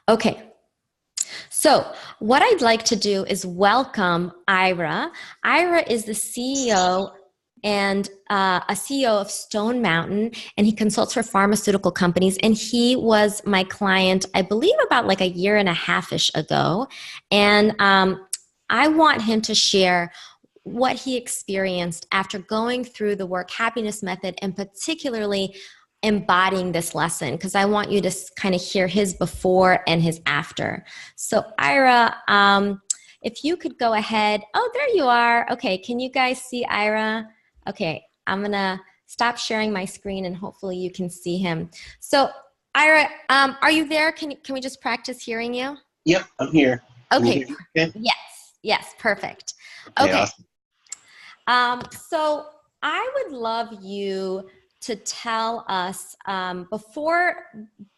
Okay. So, what I'd like to do is welcome Ira. Ira is the CEO and a CEO of Stone Mountain, and he consults for pharmaceutical companies. And he was my client, I believe, about like a year and a half ish ago. And I want him to share what he experienced after going through the work happiness method and particularly embodying this lesson because I want you to kind of hear his before and his after. So, Ira, if you could go ahead. Oh, there you are. Okay, can you guys see Ira? Okay, I'm gonna stop sharing my screen and hopefully you can see him. So, Ira, are you there? Can we just practice hearing you? Yep, I'm here. Can you Okay. hear me? Okay. Yes. Yes. Perfect. Okay, Okay. awesome. So I would love you to tell us before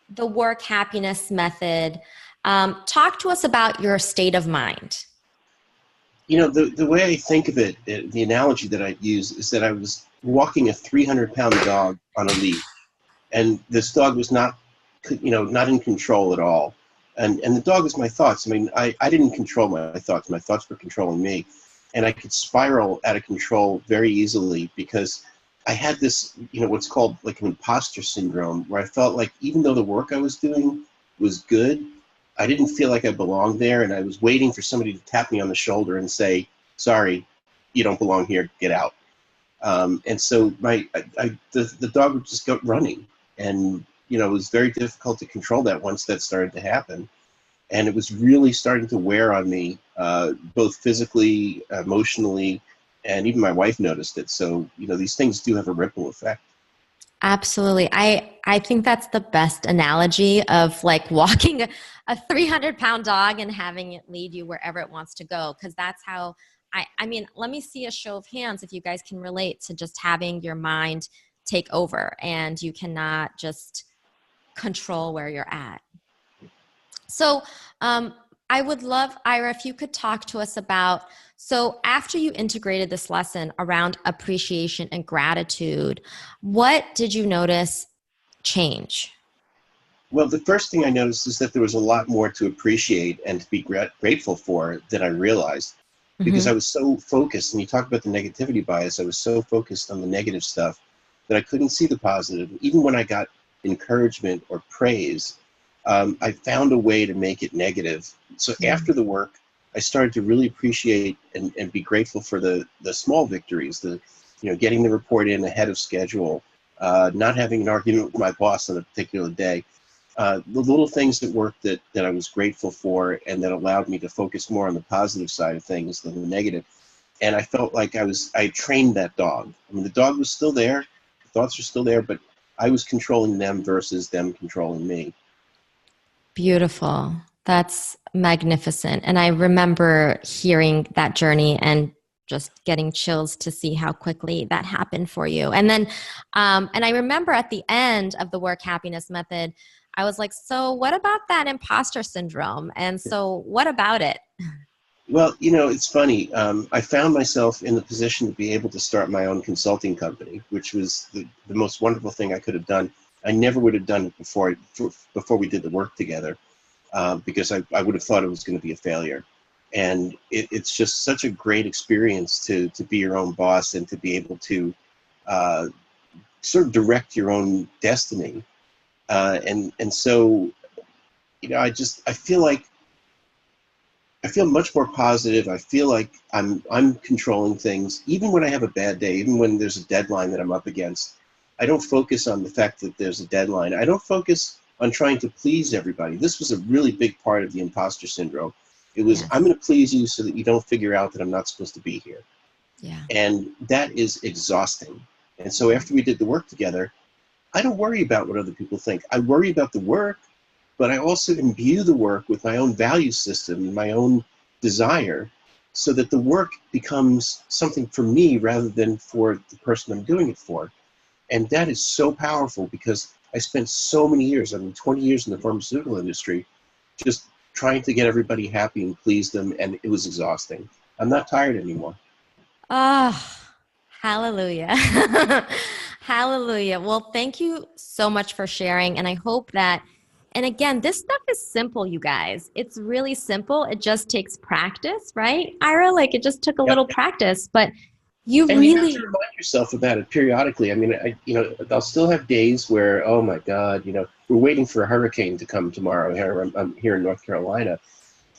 the work happiness method, talk to us about your state of mind. The way I think of it, the analogy that I use is that I was walking a 300-pound dog on a leash, and this dog was not in control at all. And the dog is my thoughts. I mean, I didn't control my thoughts. My thoughts were controlling me. And I could spiral out of control very easily because I had this, what's called like an imposter syndrome, where I felt like even though the work I was doing was good, I didn't feel like I belonged there. And I was waiting for somebody to tap me on the shoulder and say, sorry, you don't belong here, get out. And so the dog would just go running. And, it was very difficult to control that once that started to happen. And it was really starting to wear on me, both physically, emotionally, and even my wife noticed it. So, these things do have a ripple effect. Absolutely. I think that's the best analogy of like walking a 300-pound dog and having it lead you wherever it wants to go. Cause that's how I mean, let me see a show of hands if you guys can relate to just having your mind take over and you cannot just control where you're at. So, um, I would love, Ira, if you could talk to us about. So, after you integrated this lesson around appreciation and gratitude, what did you notice change? Well, the first thing I noticed is that there was a lot more to appreciate and to be grateful for than I realized because I Hmm. was so focused. And you talk about the negativity bias, I was so focused on the negative stuff that I couldn't see the positive. Even when I got encouragement or praise, I found a way to make it negative. So after the work, I started to really appreciate and be grateful for the small victories, getting the report in ahead of schedule, not having an argument with my boss on a particular day, the little things at work that I was grateful for and that allowed me to focus more on the positive side of things than the negative. And I felt like I trained that dog. I mean, the dog was still there, the thoughts were still there, but I was controlling them versus them controlling me. Beautiful. That's magnificent. And I remember hearing that journey and just getting chills to see how quickly that happened for you. And I remember at the end of the work happiness method, I was like, so what about that imposter syndrome? And so what about it? Well, it's funny. I found myself in the position to be able to start my own consulting company, which was the most wonderful thing I could have done. I never would have done it before we did the work together, because I would have thought it was going to be a failure. And it's just such a great experience to be your own boss and to be able to uh, sort of direct your own destiny. And so, I feel like I feel much more positive. I feel like I'm controlling things. Even when I have a bad day, even when there's a deadline that I'm up against, I don't focus on the fact that there's a deadline. I don't focus on trying to please everybody. This was a really big part of the imposter syndrome. It was, I'm Yes. going to please you so that you don't figure out that I'm not supposed to be here. Yeah. And that is exhausting. And so after we did the work together, I don't worry about what other people think. I worry about the work, but I also imbue the work with my own value system, my own desire, so that the work becomes something for me rather than for the person I'm doing it for. And that is so powerful because I spent so many years, I mean, 20 years in the pharmaceutical industry, just trying to get everybody happy and please them, and it was exhausting. I'm not tired anymore. Oh, hallelujah. Hallelujah. Well, thank you so much for sharing. And I hope that And again, this stuff is simple, you guys. It's really simple. It just takes practice, right, Ira? Like it just took a Yep. little practice, but you And you have really, to remind yourself about it periodically. I mean, I'll still have days where, oh my God, we're waiting for a hurricane to come tomorrow. I'm here in North Carolina.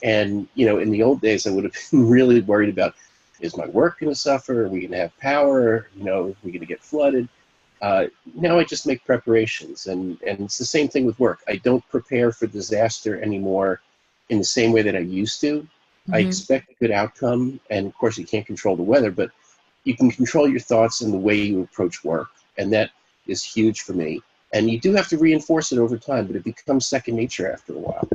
And, in the old days, I would have been really worried about, is my work going to suffer? Are we going to have power? Are we going to get flooded? Now I just make preparations. And it's the same thing with work. I don't prepare for disaster anymore in the same way that I used to. I expect a good outcome. And of course, you can't control the weather, but you can control your thoughts and the way you approach work. And that is huge for me. And you do have to reinforce it over time, but it becomes second nature after a while.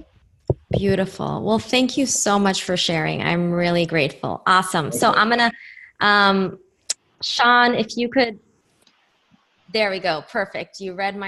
beautiful. Well, thank you so much for sharing. I'm really grateful. Awesome. So I'm going to, Sean, if you could, there we go. Perfect. You read my